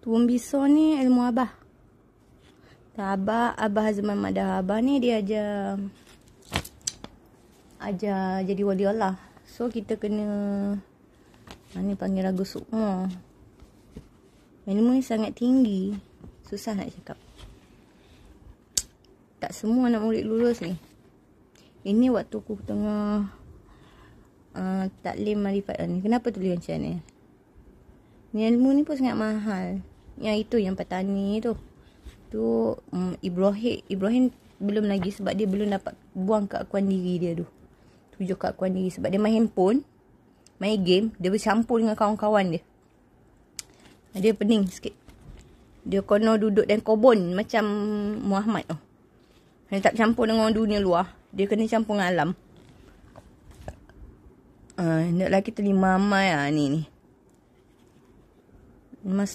Tuan Biso ni ilmu Abah. Abah Azman Madah. Abah ni dia ajar jadi wali Allah. So kita kena ni panggil Ragu Sukma. Ilmu ni sangat tinggi. Susah nak cakap. Tak semua anak murid lulus ni. Ini waktu aku tengah taklim marifat ni. Kenapa tulis macam ni? Ni ilmu ni pun sangat mahal. Yang itu yang petani tu. Tu Ibrahim belum lagi sebab dia belum dapat buang keakuan diri dia tu. Tujuh keakuan diri sebab dia main handphone, main game, dia bercampur dengan kawan-kawan dia. Dia pening sikit. Dia kono duduk dan kobon macam Muhammad tu. Dia tak campur dengan dunia luar. Dia kena campur dengan alam. Nak lelaki tu 5 amai ni. Mas